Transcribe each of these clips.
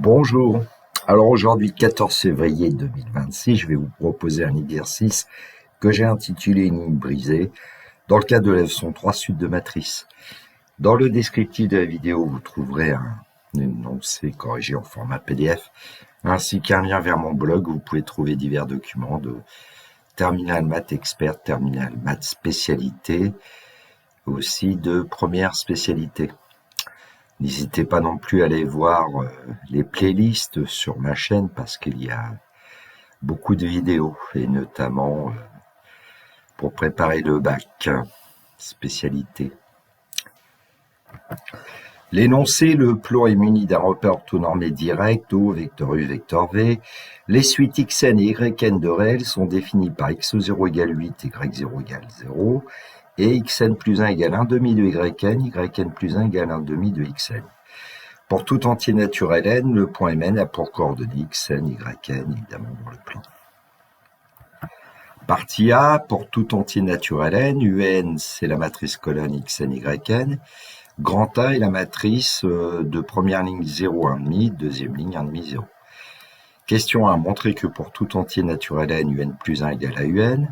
Bonjour. Alors aujourd'hui, 14 février 2026, je vais vous proposer un exercice que j'ai intitulé Une ligne brisée dans le cadre de la leçon 3 suite de matrice. Dans le descriptif de la vidéo, vous trouverez un énoncé corrigé en format PDF ainsi qu'un lien vers mon blog où vous pouvez trouver divers documents de Terminal Maths Expert, Terminal Maths Spécialité, aussi de première spécialité. N'hésitez pas non plus à aller voir les playlists sur ma chaîne parce qu'il y a beaucoup de vidéos et notamment pour préparer le bac spécialité. L'énoncé, le plan est muni d'un repère orthonormé direct, O, vecteur U, vecteur V. Les suites xn et yn de réel sont définies par x0 égale 8, y0 égale 0, et xn plus 1 égale 1 demi de yn plus 1 égale 1 demi de xn. Pour tout entier naturel n, le point Mn a pour coordonnées xn, yn, évidemment dans le plan. Partie A, pour tout entier naturel n, un c'est la matrice colonne xn, yn. Grand A est la matrice de première ligne 0, 1,5, deuxième ligne 1,5, 0. Question 1. Montrer que pour tout entier naturel n, un plus 1 égale à un.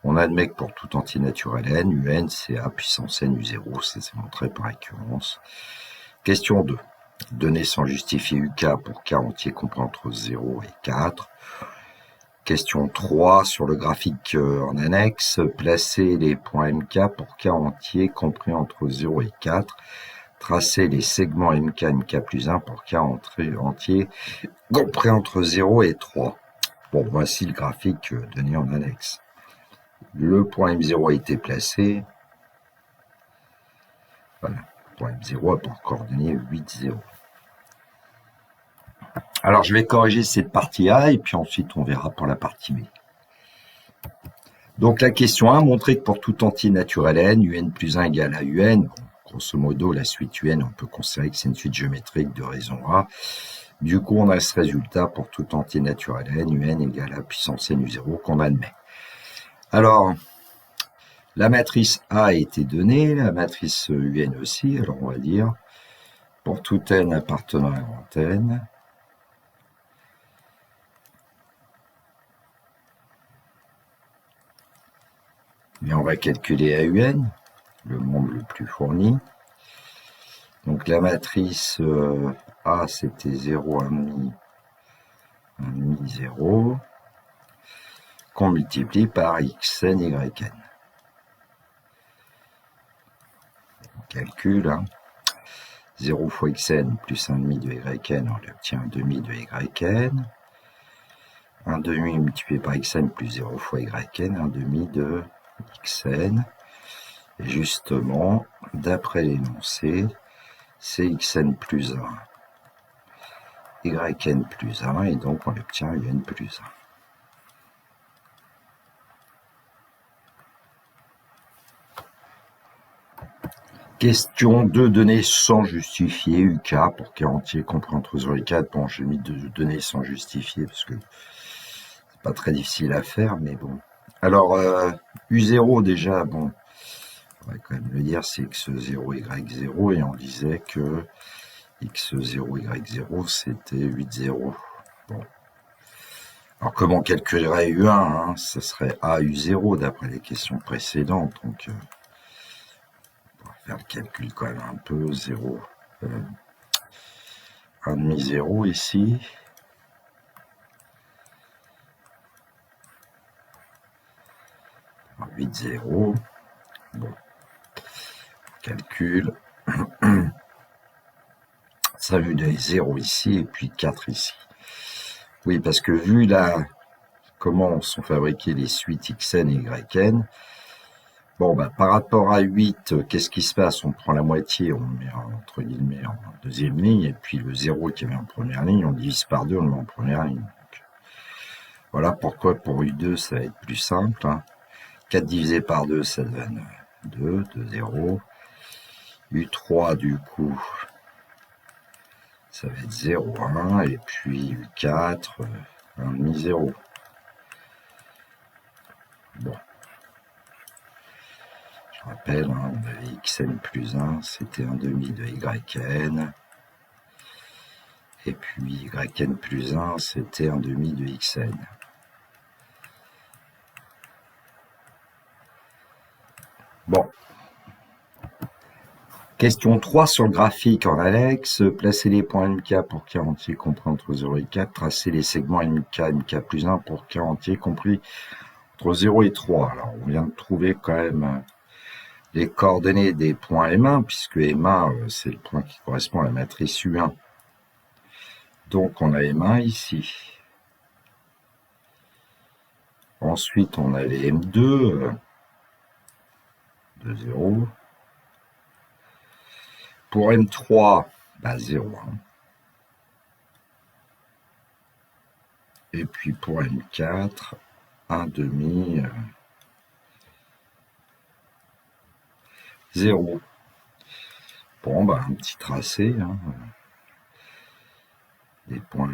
On admet que pour tout entier naturel n, un c'est a puissance n u0, ça c'est montré par récurrence. Question 2. Donner sans justifier uk pour k entier compris entre 0 et 4. Question 3. Sur le graphique en annexe, placer les points mk pour k entier compris entre 0 et 4. Tracer les segments mk, mk plus 1 pour k entier compris entre 0 et 3. Bon, voici le graphique donné en annexe. Le point M0 a été placé. Voilà, le point M0 a pour coordonnées 8, 0. Alors, je vais corriger cette partie A et puis ensuite on verra pour la partie B. Donc, la question 1, montrer que pour tout entier naturel n, un plus 1 égale à un. Bon, grosso modo, la suite un, on peut considérer que c'est une suite géométrique de raison A. Du coup, on a ce résultat pour tout entier naturel n, un égale à puissance n u0 qu'on admet. Alors, la matrice A a été donnée, la matrice un aussi. Alors, on va dire, pour tout n appartenant à grand n, mais on va calculer AUN, le nombre le plus fourni. Donc la matrice A, c'était 0, 1,5, 1,5, 0, qu'on multiplie par xn, yn. On calcule, hein. 0 fois xn plus 1,5 de yn, on obtient 1,5 de yn. 1,5 multiplié par xn plus 0 fois yn, 1,5 de xn. Et justement, d'après l'énoncé, c'est xn plus 1, yn plus 1, et donc on obtient un plus 1. Question 2, données sans justifier, UK, pour k entier compris entre 0 et 4. Bon, j'ai mis de données sans justifier, parce que c'est pas très difficile à faire, mais bon. Alors, U0, déjà, bon, on va quand même le dire, c'est x0, y0, et on disait que x0, y0, c'était 8, 0. Bon. Alors, comment on calculerait U1, hein, ce serait A, U0, d'après les questions précédentes, donc on va faire le calcul quand même un peu, 0, 1,5, 0 ici. Alors, 8, 0. Bon. Calcul. Ça vu les 0 ici et puis 4 ici. Oui, parce que vu là comment sont fabriquées les suites xn et yn, bon, bah, par rapport à 8, qu'est-ce qui se passe? On prend la moitié, on met entre guillemets en deuxième ligne, et puis le 0 qui avait en première ligne, on divise par 2, on le met en première ligne. Donc, voilà pourquoi pour U2, ça va être plus simple. Hein. 4 divisé par 2, ça donne 2, 2, 0. U3, du coup, ça va être 0, 1, et puis U4, 1,5, 0. Bon. Je rappelle, hein, on avait xn plus 1, c'était 1,5 de yn. Et puis yn plus 1, c'était un demi de xn. Bon. Question 3 sur le graphique en Alex. Placez les points MK pour k entier compris entre 0 et 4. Tracez les segments MK plus 1 pour k entier compris entre 0 et 3. Alors, on vient de trouver quand même les coordonnées des points M1, puisque M1, c'est le point qui correspond à la matrice U1. Donc, on a M1 ici. Ensuite, on a les M2 de 0. Pour M3, 0. Et puis pour M4, 1 demi 0. Bon, un petit tracé. Des points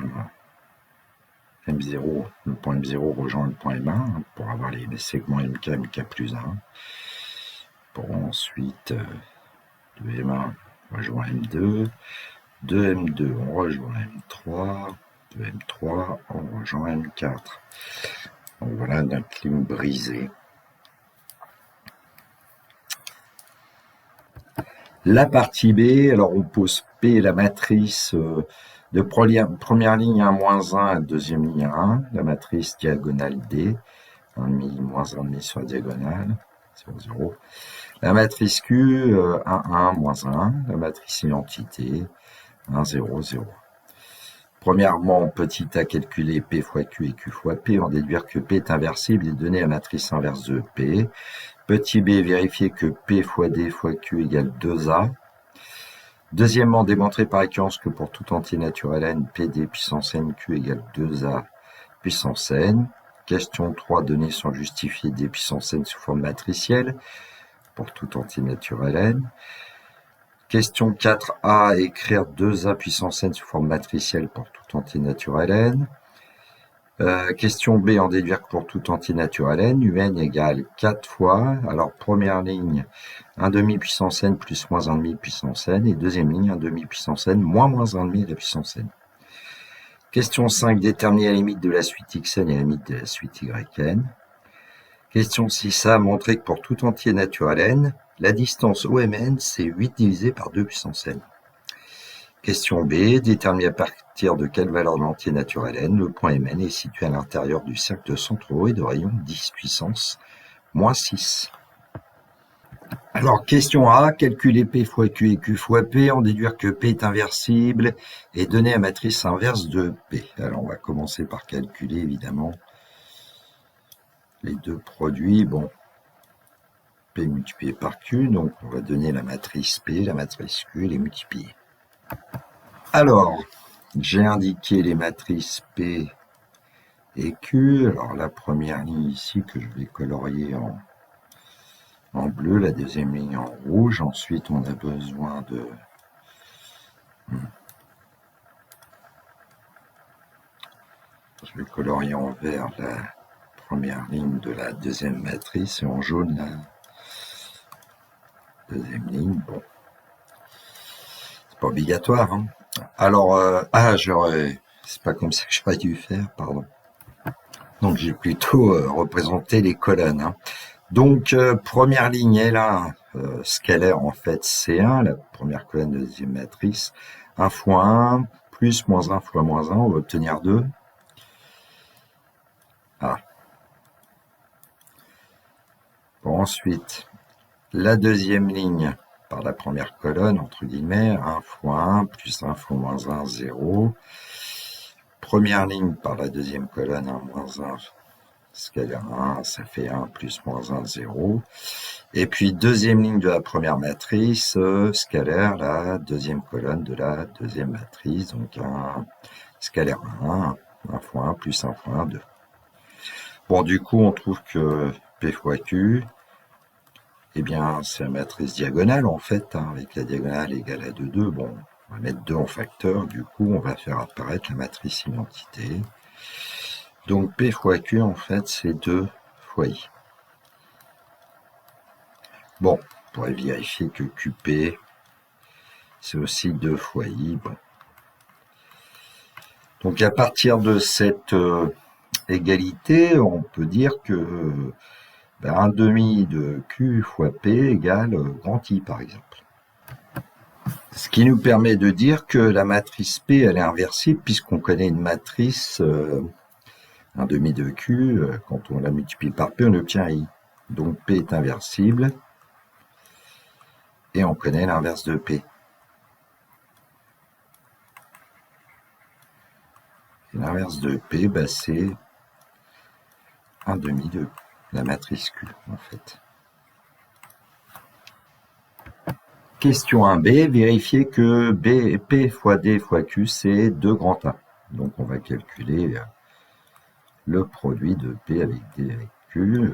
M0. Le point M0 rejoint le point M1 pour avoir les segments MK, MK plus 1. Bon, ensuite, de M1, on rejoint M2. De M2, on rejoint M3. De M3, on rejoint M4. Donc voilà notre ligne brisée. La partie B, alors on pose P, la matrice de première ligne 1, moins 1, deuxième ligne 1, la matrice diagonale D, 1,5, moins 1,5 sur la diagonale, 0, 0. La matrice Q, 1, 1, moins 1, la matrice identité, 1, 0, 0. Premièrement, petit a calculer P fois Q et Q fois P, en déduire que P est inversible et donner la matrice inverse de P. Petit b, vérifier que P fois D fois Q égale 2A. Deuxièmement, démontrer par équivalence que pour tout entier naturel n, PD puissance nq égale 2A puissance n. Question 3, données sont justifiées des puissances n sous forme matricielle pour tout entier naturel n. Question 4a, écrire 2A puissance n sous forme matricielle pour tout entier naturel n. Question B, en déduire que pour tout entier naturel n, un égale 4 fois, alors première ligne, 1 demi puissance n plus moins 1 demi puissance n, et deuxième ligne, 1 demi puissance n moins 1 demi de la puissance n. Question 5, déterminer la limite de la suite xn et la limite de la suite yn. Question 6a, montrer que pour tout entier naturel n, la distance OMN, c'est 8 divisé par 2 puissance n. Question B, déterminer à partir de quelle valeur de l'entier naturel n, le point Mn est situé à l'intérieur du cercle de centre haut et de rayon 10 puissance moins 6. Alors, question A, calculer P fois Q et Q fois P, en déduire que P est inversible et donner la matrice inverse de P. Alors, on va commencer par calculer, évidemment, les deux produits. Bon, P multiplié par Q, donc on va donner la matrice P, la matrice Q, et les multiplier. Alors, j'ai indiqué les matrices P et Q. Alors, la première ligne ici que je vais colorier en bleu, la deuxième ligne en rouge. Ensuite, on a besoin de... Je vais colorier en vert la première ligne de la deuxième matrice et en jaune la deuxième ligne. Bon, c'est pas obligatoire, hein. Alors, c'est pas comme ça que j'aurais dû faire, pardon. Donc, j'ai plutôt représenté les colonnes, hein. Donc, première ligne est là, scalaire en fait C1, la première colonne de la deuxième matrice, 1 fois 1, plus moins 1 fois moins 1, on va obtenir 2. Ah. Bon, ensuite, la deuxième ligne par la première colonne, entre guillemets, 1 fois 1, plus 1 fois moins 1, 0. Première ligne par la deuxième colonne, 1, moins 1, scalaire 1, ça fait 1, plus moins 1, 0. Et puis, deuxième ligne de la première matrice, scalaire, la deuxième colonne de la deuxième matrice, donc 1, scalaire 1, 1 fois 1, plus 1 fois 1, 2. Bon, du coup, on trouve que P fois Q, eh bien, c'est la matrice diagonale, en fait, hein, avec la diagonale égale à 2, 2. Bon, on va mettre 2 en facteur, du coup, on va faire apparaître la matrice identité. Donc, P fois Q, en fait, c'est 2 fois I. Bon, on pourrait vérifier que QP, c'est aussi 2 fois I. Bon. Donc à partir de cette égalité, on peut dire que 1 demi de Q fois P égale grand I, par exemple. Ce qui nous permet de dire que la matrice P, elle est inversible, puisqu'on connaît une matrice 1 demi de Q, quand on la multiplie par P, on obtient I. Donc P est inversible, et on connaît l'inverse de P. L'inverse de P, c'est 1 demi de la matrice Q, en fait. Question 1b, vérifier que P fois D fois Q, c'est 2 grand A. Donc on va calculer le produit de P avec D avec Q.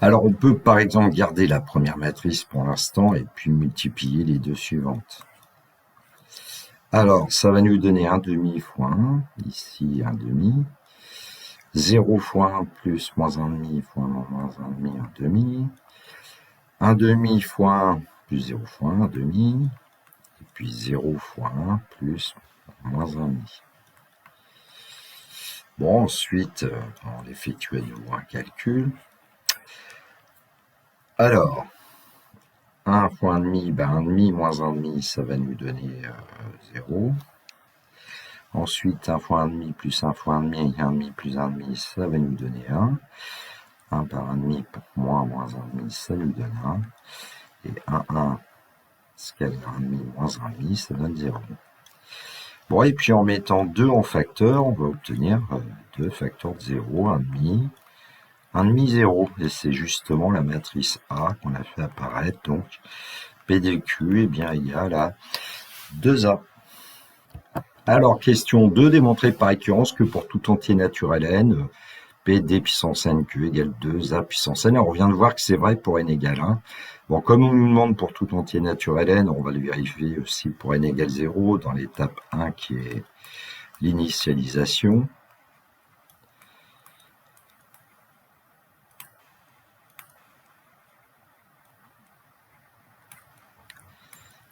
Alors on peut par exemple garder la première matrice pour l'instant et puis multiplier les deux suivantes. Alors ça va nous donner 1 demi fois 1, ici 1 demi. 0 fois 1 plus moins 1 demi fois moins 1 demi, 1 demi. 1 demi fois 1 plus 0 fois 1, 1 demi. Et puis 0 fois 1 plus moins 1 demi. Bon, ensuite, on effectue à nouveau un calcul. Alors, 1 fois 1 demi, 1 demi moins 1 demi, ça va nous donner 0. Ensuite, 1 fois 1 demi plus 1 fois 1 demi, 1 demi plus 1 demi, ça va nous donner 1. 1 par 1 demi pour moins 1 demi, ça nous donne 1. Et 1 scalaire 1 demi moins 1 demi, ça donne 0. Bon, et puis en mettant 2 en facteur, on va obtenir 2 facteurs de 0, 1 demi, 1 demi 0. Et c'est justement la matrice A qu'on a fait apparaître. Donc, P de Q est bien égal à 2A. Alors, question 2, démontrer par récurrence que pour tout entier naturel n, P d puissance n q égale 2A puissance n. Alors, on vient de voir que c'est vrai pour n égale 1. Bon, comme on nous demande pour tout entier naturel n, on va le vérifier aussi pour n égale 0 dans l'étape 1 qui est l'initialisation.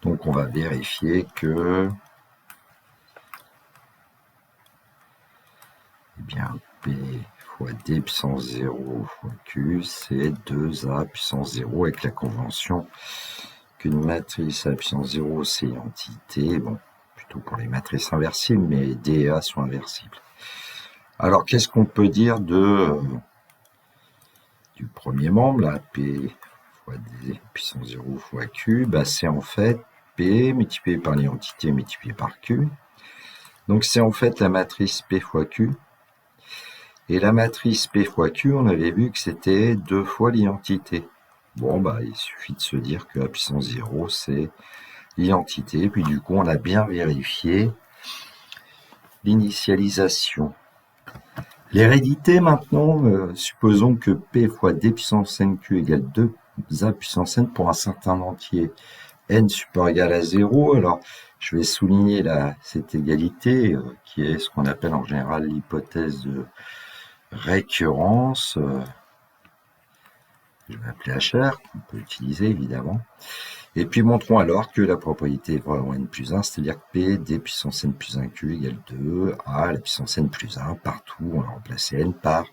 Donc, on va vérifier que P fois D puissance 0 fois Q, c'est 2A puissance 0 avec la convention qu'une matrice à puissance 0, c'est entité. Bon, plutôt pour les matrices inversibles, mais D et A sont inversibles. Alors, qu'est-ce qu'on peut dire du premier membre, là, P fois D puissance 0 fois Q, c'est en fait P multiplié par l'identité multiplié par Q. Donc, c'est en fait la matrice P fois Q. Et la matrice P fois Q, on avait vu que c'était 2 fois l'identité. Bon, il suffit de se dire que la puissance 0, c'est l'identité. Puis du coup, on a bien vérifié l'initialisation. L'hérédité, maintenant, supposons que P fois D puissance NQ égale 2A puissance N pour un certain entier N supérieur ou égal à 0. Alors, je vais souligner cette égalité, qui est ce qu'on appelle en général l'hypothèse de récurrence, je vais appeler HR, qu'on peut utiliser évidemment. Et puis montrons alors que la propriété est vraie en n plus 1, c'est-à-dire que P d puissance n plus 1 q égale 2 à la puissance n plus 1, partout on va remplacer n par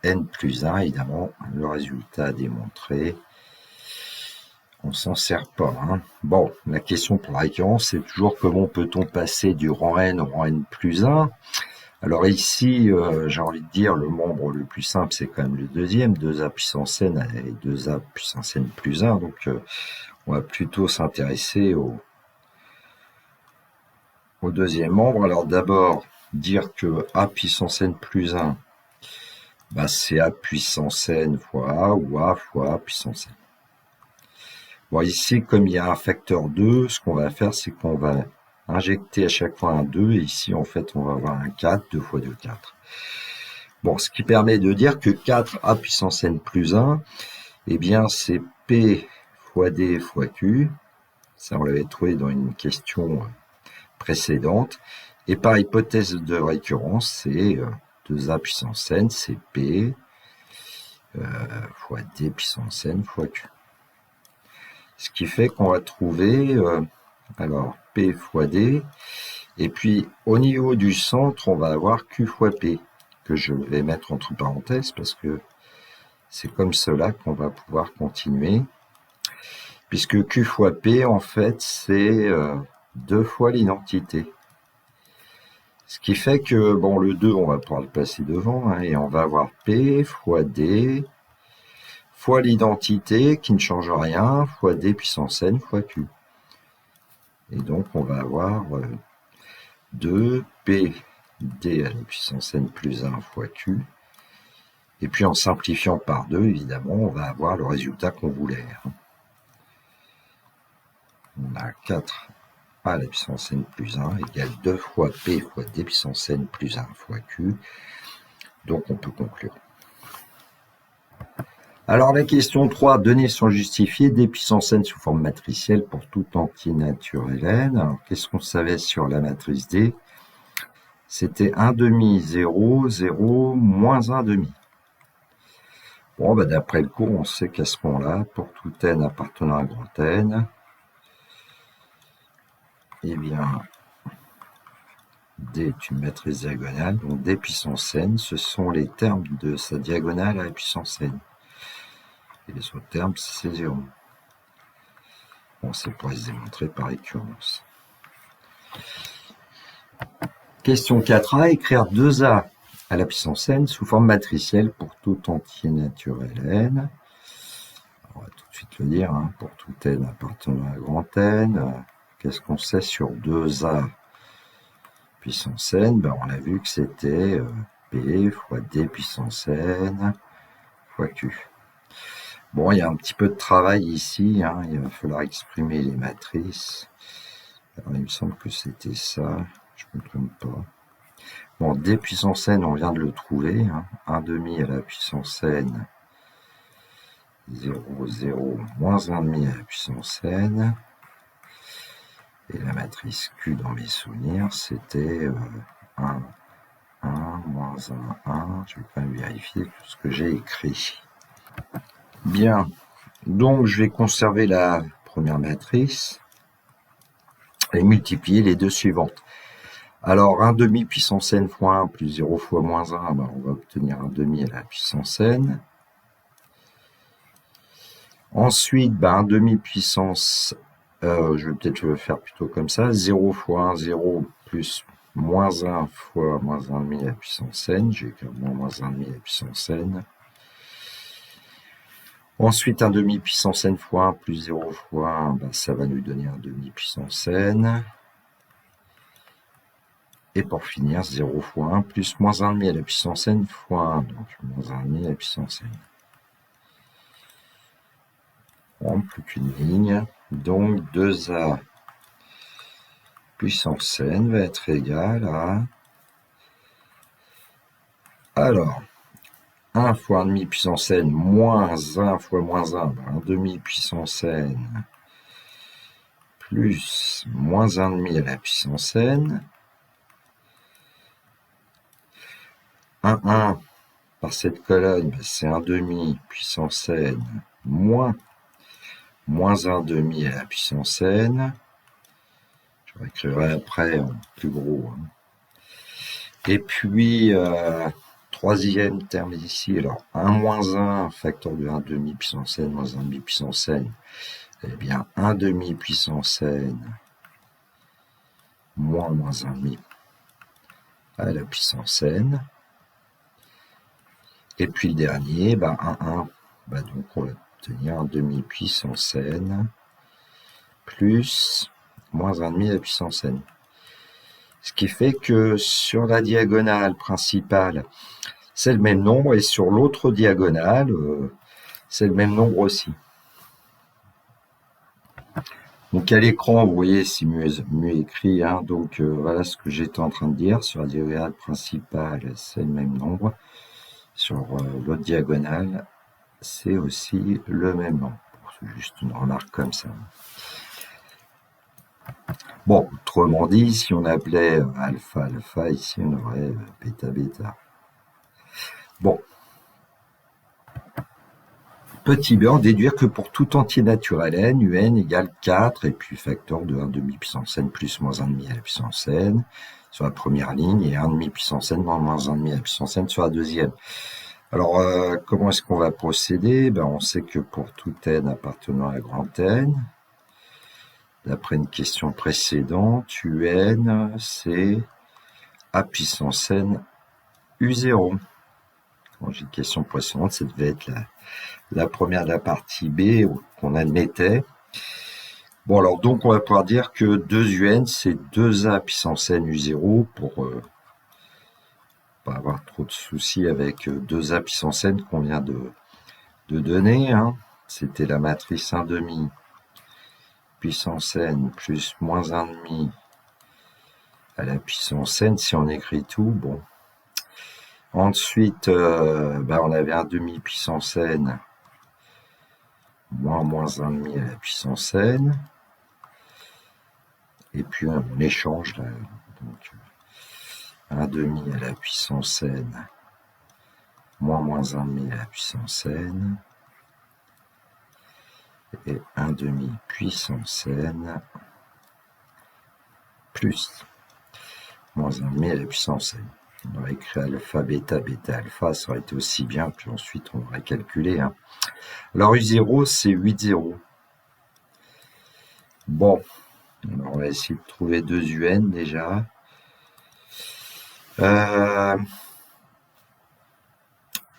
n plus 1, évidemment le résultat à démontrer, on s'en sert pas. Bon, la question pour la récurrence, c'est toujours comment peut-on passer du rang n au rang n plus 1. Alors ici, j'ai envie de dire, le membre le plus simple, c'est quand même le deuxième, 2A puissance n et 2A puissance n plus 1. Donc, on va plutôt s'intéresser au deuxième membre. Alors d'abord, dire que A puissance n plus 1, c'est A puissance n fois A ou A fois A puissance n. Bon, ici, comme il y a un facteur 2, ce qu'on va faire, c'est qu'on va injecter à chaque fois un 2, et ici, en fait, on va avoir un 4, 2 fois 2, 4. Bon, ce qui permet de dire que 4A puissance n plus 1, eh bien, c'est P fois D fois Q. Ça, on l'avait trouvé dans une question précédente. Et par hypothèse de récurrence, c'est 2A puissance n, c'est P fois D puissance n fois Q. Ce qui fait qu'on va trouver, alors, P fois D. Et puis, au niveau du centre, on va avoir Q fois P, que je vais mettre entre parenthèses parce que c'est comme cela qu'on va pouvoir continuer. Puisque Q fois P, en fait, c'est 2 fois l'identité. Ce qui fait que, bon, le 2, on va pouvoir le placer devant, hein, et on va avoir P fois D fois l'identité, qui ne change rien, fois D puissance N fois Q. Et donc, on va avoir 2P D à la puissance N plus 1 fois Q. Et puis, en simplifiant par 2, évidemment, on va avoir le résultat qu'on voulait. On a 4 à la puissance N plus 1 égale 2 fois P fois D puissance N plus 1 fois Q. Donc, on peut conclure. Alors, la question 3, données sont justifiées, D puissance N sous forme matricielle pour tout entier naturel N. Alors, qu'est-ce qu'on savait sur la matrice D? C'était 1 demi, 0, 0, moins 1 demi. Bon, bah, d'après le cours, on sait qu'à ce moment-là, pour tout N appartenant à grand N, eh bien, D est une matrice diagonale, donc D puissance N, ce sont les termes de sa diagonale à la puissance N. Et les autres termes, c'est 0. Bon, ça pourrait se démontrer par récurrence. Question 4a, écrire 2a à la puissance n sous forme matricielle pour tout entier naturel n. On va tout de suite le dire, hein, pour tout n appartenant à grand N. Qu'est-ce qu'on sait sur 2a puissance n? Ben, on a vu que c'était P fois D puissance n fois Q. Bon, il y a un petit peu de travail ici, hein, il va falloir exprimer les matrices. Alors, il me semble que c'était ça, je ne me trompe pas. Bon, D puissance n, on vient de le trouver, hein, 1 demi à la puissance n, 0, 0, moins 1 demi à la puissance n. Et la matrice Q dans mes souvenirs, c'était 1, 1, moins 1, 1. Je vais quand même vérifier tout ce que j'ai écrit. Bien, donc je vais conserver la première matrice et multiplier les deux suivantes. Alors, 1 demi puissance n fois 1 plus 0 fois moins 1, ben, on va obtenir 1 demi à la puissance n. Ensuite, ben, 1 demi puissance, je vais peut-être le faire plutôt comme ça, 0 fois 1, 0 plus moins 1 fois moins 1 demi à la puissance n, j'ai également moins 1 demi à la puissance n. Ensuite, 1 demi puissance n fois 1 plus 0 fois 1, ben, ça va nous donner 1 demi puissance n. Et pour finir, 0 fois 1 plus moins 1 demi à la puissance n fois 1, donc moins 1 demi à la puissance n. Bon, plus qu'une ligne, donc 2a puissance n va être égal à... Alors, 1 fois 1 demi puissance n moins 1 fois moins 1, ben 1 demi puissance n plus moins 1 demi à la puissance n. 1 par cette colonne, ben c'est 1 demi puissance n moins 1 demi à la puissance n. Je réécrirai après en plus gros. Hein. Et puis, troisième terme ici, alors 1 moins 1, facteur de 1 demi puissance n moins 1 demi puissance n, eh bien 1 demi puissance n moins 1 demi à la puissance n. Et puis le dernier, ben 1, ben donc on va obtenir 1 demi puissance n plus moins 1 demi à la puissance n. Ce qui fait que sur la diagonale principale, c'est le même nombre, et sur l'autre diagonale, c'est le même nombre aussi. Donc à l'écran, vous voyez, c'est mieux écrit. Hein, donc voilà ce que j'étais en train de dire. Sur la diagonale principale, c'est le même nombre. Sur l'autre diagonale, c'est aussi le même nombre. C'est juste une remarque comme ça. Bon, autrement dit, si on appelait alpha alpha, ici on aurait bêta bêta. Bon. Petit b, déduire que pour tout entier naturel n, un égale 4, et puis facteur de 1 demi puissance n plus moins 1 demi à la puissance n sur la première ligne, et 1 demi puissance n moins 1 demi à la puissance n sur la deuxième. Alors, comment est-ce qu'on va procéder? On sait que pour tout n appartenant à grand N, d'après une question précédente, un, c'est a puissance n u0. Quand j'ai une question précédente, ça devait être la première de la partie B qu'on admettait. Bon, alors donc on va pouvoir dire que 2un, c'est 2a puissance n u0 pour pas avoir trop de soucis avec 2a puissance n qu'on vient de donner. C'était la matrice 1 demi puissance n plus moins 1 demi à la puissance n, si on écrit tout, bon. Ensuite, on avait 1 demi puissance n moins 1 demi à la puissance n. Et puis on échange là. Donc 1 demi à la puissance n moins 1 demi à la puissance n. Et 1 demi puissance n plus moins 1 demi à la puissance n. On aurait écrit alpha, bêta, bêta, alpha, ça aurait été aussi bien, puis ensuite on aurait calculé. Alors U0, c'est 8 0. Bon, alors on va essayer de trouver 2 un déjà.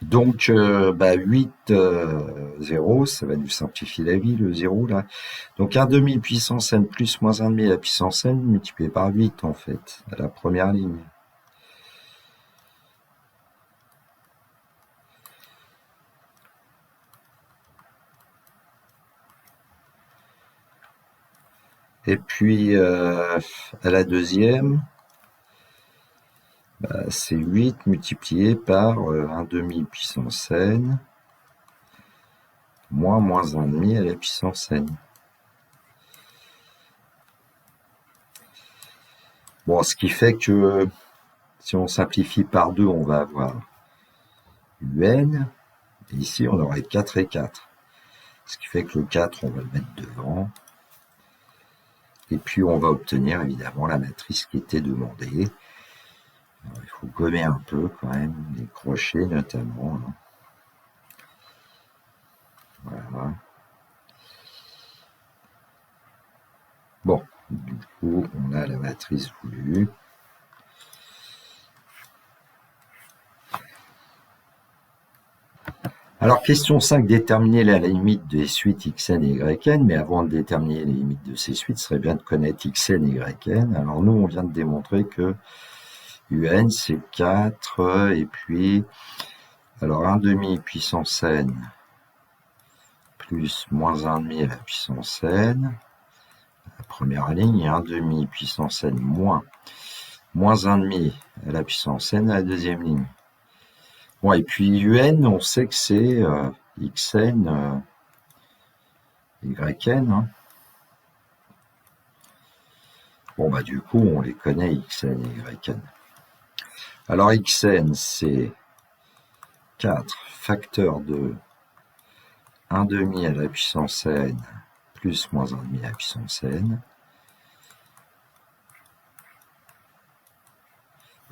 Donc, 8, 0, ça va nous simplifier la vie, le 0 là. Donc 1 demi puissance n plus moins 1 demi à la puissance n multiplié par 8 en fait, à la première ligne. Et puis, à la deuxième, c'est 8 multiplié par 1 demi puissance n moins 1 demi à la puissance n. Bon, ce qui fait que si on simplifie par 2, on va avoir un, et ici on aurait 4 et 4. Ce qui fait que le 4, on va le mettre devant. Et puis on va obtenir évidemment la matrice qui était demandée. Alors, il faut gommer un peu quand même, les crochets notamment. Voilà. Bon, du coup, on a la matrice voulue. Alors, question 5, déterminer la limite des suites xn et yn, mais avant de déterminer les limites de ces suites, ce serait bien de connaître xn et yn. Alors, nous, on vient de démontrer que un, c'est 4, et puis, alors 1 demi puissance n plus moins 1 demi à la puissance n, la première ligne, et 1 demi puissance n moins 1 demi à la puissance n à la deuxième ligne. Bon, et puis un, on sait que c'est xn, yn. Bon, du coup, on les connaît, xn et yn. Alors, xn, c'est 4 facteur de 1 demi à la puissance n plus moins 1 demi à la puissance n.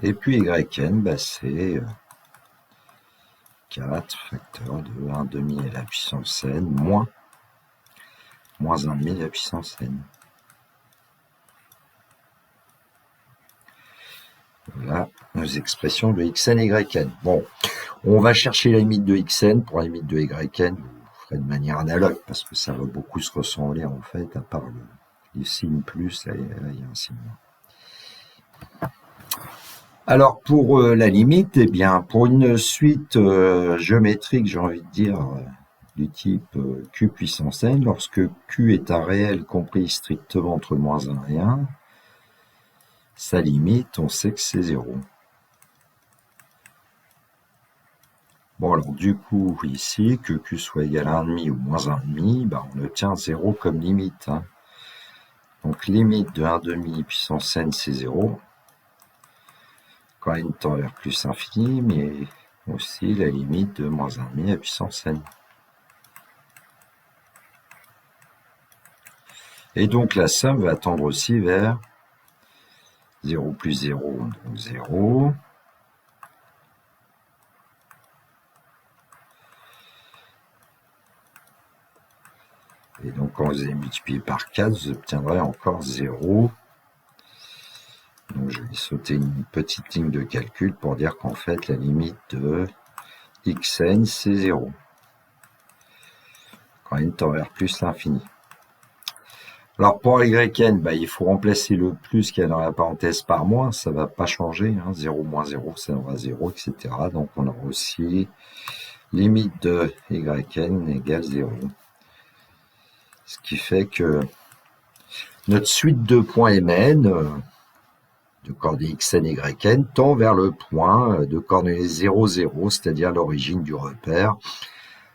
Et puis yn, c'est 4 facteur de 1 demi à la puissance n moins 1 demi à la puissance n. Voilà nos expressions de xn et yn. Bon, on va chercher la limite de xn. Pour la limite de yn, vous ferez de manière analogue parce que ça va beaucoup se ressembler en fait, à part les signes plus, là, il y a un signe moins. Alors pour la limite, eh bien pour une suite géométrique, j'ai envie de dire, du type q puissance n, lorsque q est un réel compris strictement entre moins 1 et 1, sa limite, on sait que c'est 0. Bon, alors du coup, ici, que q soit égal à 1,5 ou moins 1,5, on obtient 0 comme limite. Donc limite de 1,5 puissance n, c'est 0. Quand n tend vers plus infini, mais aussi la limite de moins 1,5 à puissance n. Et donc la somme va tendre aussi vers 0 plus 0, donc 0. Et donc quand vous allez multiplier par 4, vous obtiendrez encore 0. Donc je vais sauter une petite ligne de calcul pour dire qu'en fait la limite de xn c'est 0. Quand n tend vers plus l'infini. Alors pour yn, bah, il faut remplacer le plus qu'il y a dans la parenthèse par moins, ça ne va pas changer, hein. 0 moins 0, ça donnera 0, etc. Donc on aura aussi limite de yn égale 0. Ce qui fait que notre suite de points mn, de coordonnées xn, yn, tend vers le point de coordonnées 0, 0, c'est-à-dire l'origine du repère,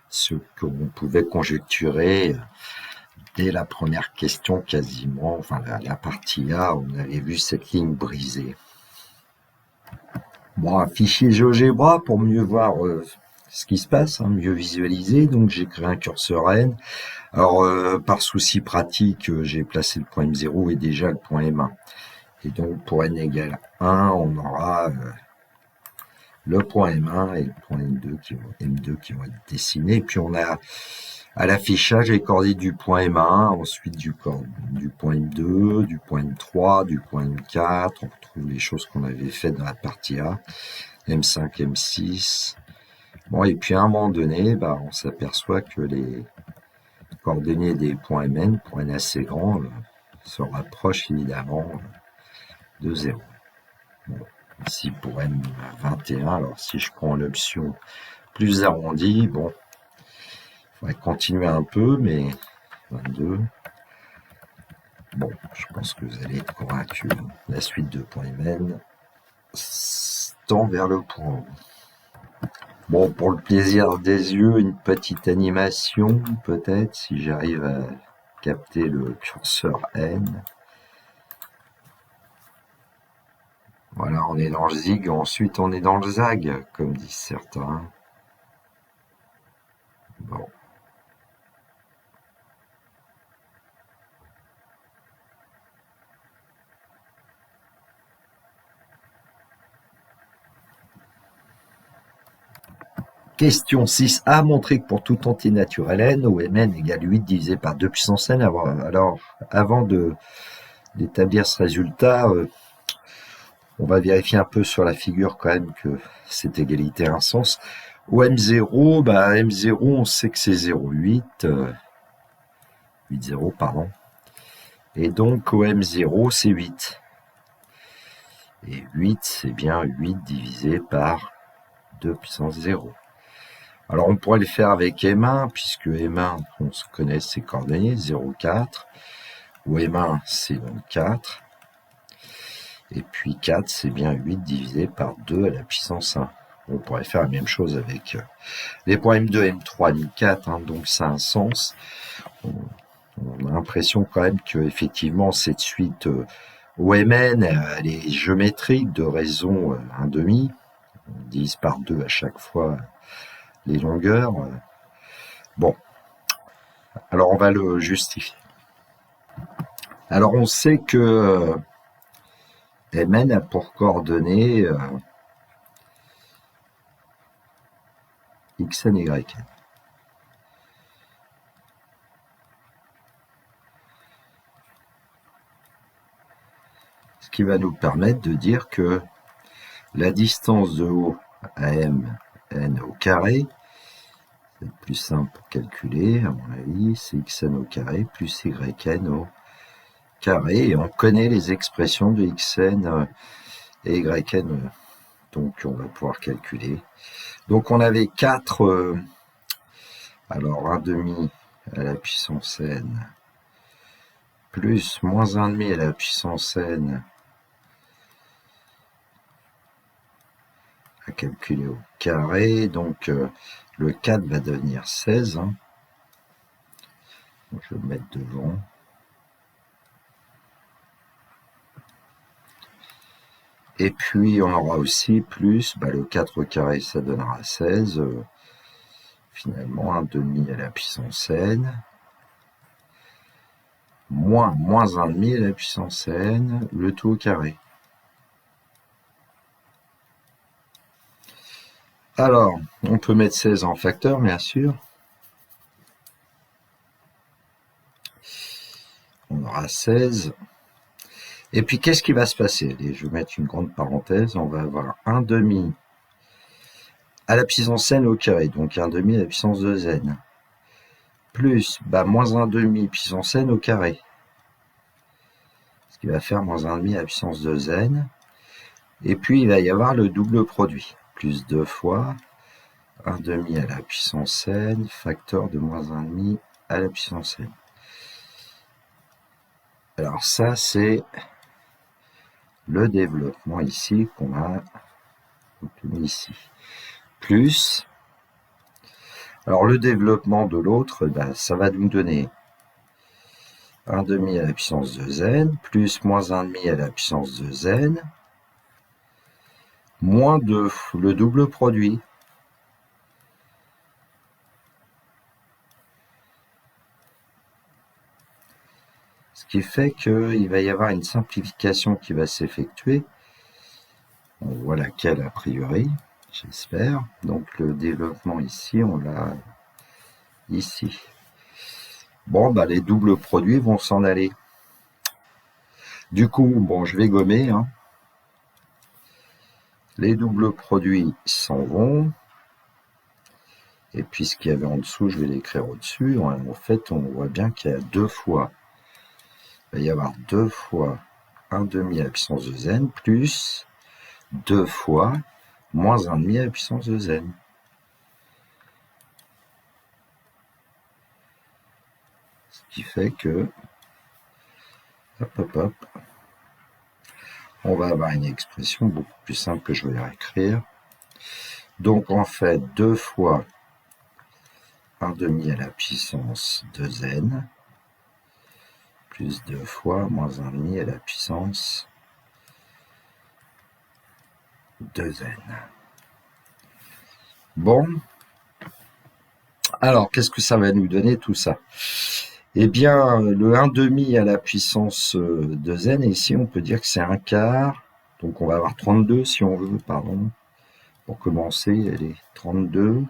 ce qu'on pouvait conjecturer dès la première question quasiment, enfin la partie A, on avait vu cette ligne brisée. Bon, un fichier GeoGebra pour mieux voir ce qui se passe, hein, mieux visualiser, donc j'ai créé un curseur n. Alors par souci pratique, j'ai placé le point M0 et déjà le point M1. Et donc pour n égale 1, on aura le point M1 et le point M2 qui vont être dessinés. Et puis on a à l'affichage les coordonnées du point M1, ensuite du point M2, du point M3, du point M4. On retrouve les choses qu'on avait faites dans la partie A, M5, M6. Bon, et puis à un moment donné, bah, on s'aperçoit que les coordonnées des points Mn, pour n assez grand, se rapprochent évidemment de 0. Bon, ici pour M21, alors si je prends l'option plus arrondie, bon, il faudrait continuer un peu, mais 22. Bon, je pense que vous allez être convaincus. La suite de points Mn tend vers le point. Bon, pour le plaisir des yeux, une petite animation, peut-être, si j'arrive à capter le curseur N. Voilà, on est dans le zig, ensuite on est dans le zag, comme disent certains. Bon. Question 6a, montrer que pour tout entier naturel n, où mn égale 8 divisé par 2 puissance n. Alors, avant d'établir ce résultat, on va vérifier un peu sur la figure quand même que cette égalité a un sens. Au M0, bah M0, on sait que c'est 0,8, 8,0, pardon. Et donc au M0, c'est 8. Et 8, c'est bien 8 divisé par 2 puissance 0. Alors on pourrait le faire avec M1, puisque M1, on se connaît ses coordonnées, 0,4. Ou M1, c'est donc 4. Et puis 4, c'est bien 8 divisé par 2 à la puissance 1. On pourrait faire la même chose avec les points M2, M3, M4, hein, donc ça a un sens. On a l'impression quand même que effectivement cette suite OMN, elle est géométrique de raison 1,5. On divise par 2 à chaque fois les longueurs. Bon, alors on va le justifier. Alors on sait que Mn a pour coordonnées xn, yn. Ce qui va nous permettre de dire que la distance de O à M, n au carré, c'est plus simple pour calculer, à mon avis, c'est xn au carré plus yn au carré. Et on connaît les expressions de xn et yn, donc on va pouvoir calculer. Donc on avait 4, alors 1,5 à la puissance n, plus moins 1,5 à la puissance n, à calculer au carré, donc le 4 va devenir 16, hein. Donc je vais le mettre devant. Et puis on aura aussi plus, le 4 au carré ça donnera 16, finalement 1,5 à la puissance n, moins 1,5 à la puissance n, le tout au carré. Alors, on peut mettre 16 en facteur, bien sûr. On aura 16. Et puis, qu'est-ce qui va se passer? Allez, je vais mettre une grande parenthèse. On va avoir 1 demi à la puissance n au carré, donc 1 demi à la puissance 2n, plus moins 1 demi puissance n au carré, ce qui va faire moins 1 demi à la puissance 2n. Et puis, il va y avoir le double produit, plus 2 fois 1 demi à la puissance n, facteur de moins 1 demi à la puissance n. Alors ça, c'est le développement ici qu'on a obtenu ici. Plus, alors le développement de l'autre, ça va nous donner 1 demi à la puissance 2n, plus moins 1 demi à la puissance 2n, moins 2, le double produit. Ce qui fait qu'il va y avoir une simplification qui va s'effectuer. On voit laquelle a priori, j'espère. Donc le développement ici, on l'a ici. Bon, les doubles produits vont s'en aller. Du coup, bon, je vais gommer. Les doubles produits s'en vont. Et puis ce qu'il y avait en dessous, je vais l'écrire au-dessus. En fait, on voit bien qu'il y a 2 fois. Il va y avoir 2 fois 1 demi à la puissance 2n plus 2 fois moins 1 demi à la puissance 2n. Ce qui fait que, on va avoir une expression beaucoup plus simple que je vais réécrire. Donc en fait, 2 fois 1 demi à la puissance 2n plus 2 fois moins 1 demi à la puissance 2n. Bon, alors qu'est-ce que ça va nous donner tout ça? Eh bien, le 1 demi à la puissance 2n, et ici on peut dire que c'est 1 quart, donc on va avoir 32 si on veut, pardon, pour commencer, elle est 32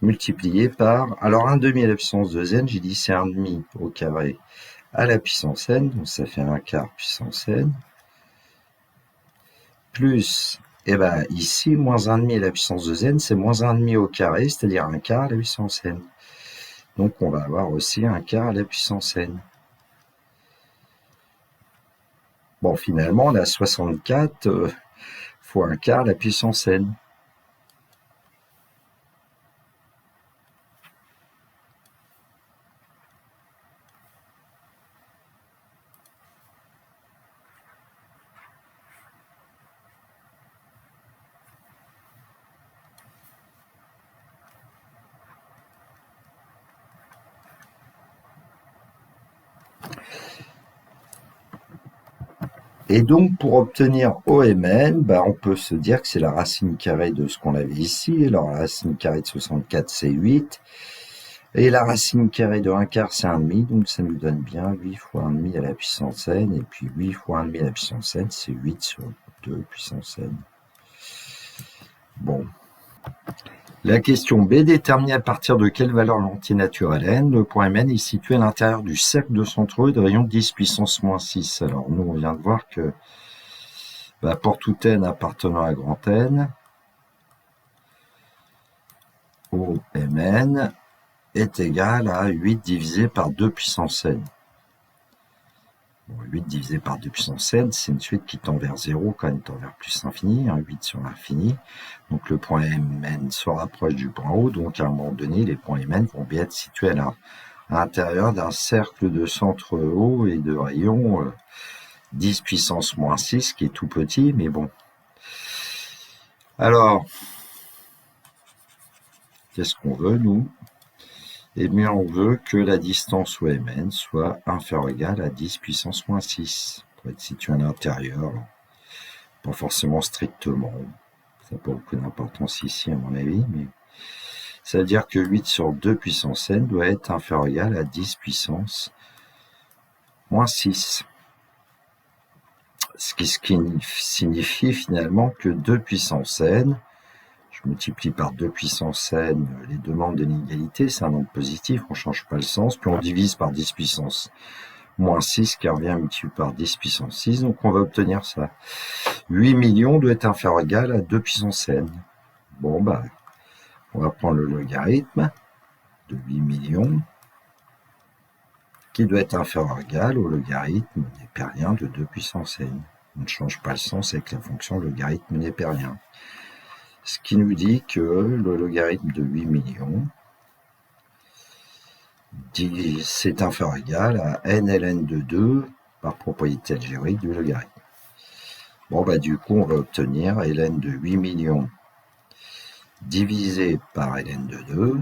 multiplié par, alors 1 demi à la puissance 2n, j'ai dit c'est 1 demi au carré à la puissance n, donc ça fait 1 quart puissance n, plus, ici, moins 1 demi à la puissance 2n, c'est moins 1 demi au carré, c'est-à-dire 1 quart à la puissance n. Donc on va avoir aussi 1 quart à la puissance n. Bon, finalement, on a 64 fois 1 quart à la puissance n. Et donc, pour obtenir OMN, on peut se dire que c'est la racine carrée de ce qu'on avait ici. Alors, la racine carrée de 64, c'est 8. Et la racine carrée de 1 quart, c'est 1 demi. Donc, ça nous donne bien 8 fois 1 demi à la puissance n. Et puis, 8 fois 1 demi à la puissance n, c'est 8 sur 2 puissance n. Bon. La question B, déterminer à partir de quelle valeur l'antinaturel n, le point Mn est situé à l'intérieur du cercle de centroïde de rayon 10 puissance moins 6. Alors nous, on vient de voir que pour tout n appartenant à grand N, OMN est égal à 8 divisé par 2 puissance n. Bon, 8 divisé par 2 puissance n, c'est une suite qui tend vers 0 quand elle tend vers plus l'infini, 8 sur l'infini. Donc le point Mn se rapproche du point O, donc à un moment donné, les points Mn vont bien être situés à l'intérieur d'un cercle de centre O et de rayon 10 puissance moins 6, qui est tout petit, mais bon. Alors, qu'est-ce qu'on veut, nous? Eh bien, on veut que la distance OMN soit inférieure ou égale à 10 puissance moins 6, pour être situé à l'intérieur, pas forcément strictement. Ça n'a pas beaucoup d'importance ici, à mon avis, mais ça veut dire que 8 sur 2 puissance n doit être inférieur ou égal à 10 puissance moins 6. Ce qui signifie finalement que 2 puissance n, je multiplie par 2 puissance n les deux membres de l'inégalité, c'est un nombre positif, on ne change pas le sens, puis on divise par 10 puissance moins 6 qui revient multiplié par 10 puissance 6, donc on va obtenir ça. 8 millions doit être inférieur ou égal à 2 puissance n. Bon, bah, on va prendre le logarithme de 8 millions qui doit être inférieur ou égal au logarithme népérien de 2 puissance n. On ne change pas le sens avec la fonction logarithme népérien. Ce qui nous dit que le logarithme de 8 millions c'est inférieur ou égal à n ln de 2 par propriété algébrique du logarithme. Bon, bah du coup, on va obtenir ln de 8 millions divisé par ln de 2,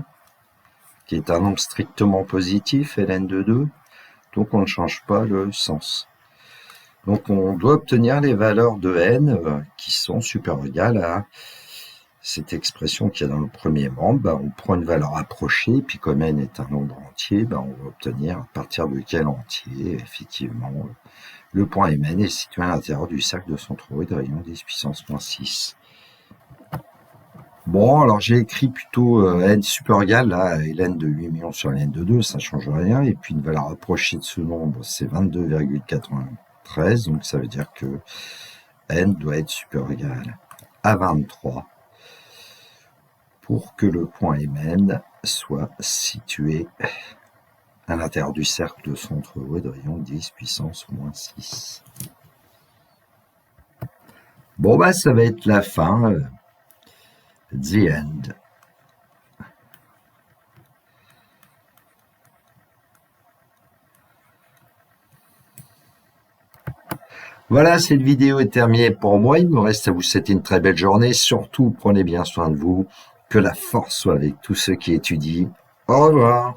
qui est un nombre strictement positif, ln de 2, donc on ne change pas le sens. Donc on doit obtenir les valeurs de n qui sont supérieures ou égales à cette expression qu'il y a dans le premier membre. Bah, on prend une valeur approchée, puis comme n est un nombre entier, bah, on va obtenir à partir de quel entier, effectivement, le point Mn est situé à l'intérieur du cercle de centroïde de rayon 10 puissance moins 6. Bon, alors j'ai écrit plutôt n supérieur ou égal à ln de 8 millions sur ln de 2, ça ne change rien, et puis une valeur approchée de ce nombre, c'est 22,93, donc ça veut dire que n doit être supérieur ou égal à 23 pour que le point Mn soit situé à l'intérieur du cercle de centroïde de rayon 10 puissance moins 6. Bon, bah ça va être la fin. The end. Voilà, cette vidéo est terminée pour moi. Il me reste à vous souhaiter une très belle journée. Surtout, prenez bien soin de vous. Que la force soit avec tous ceux qui étudient. Au revoir.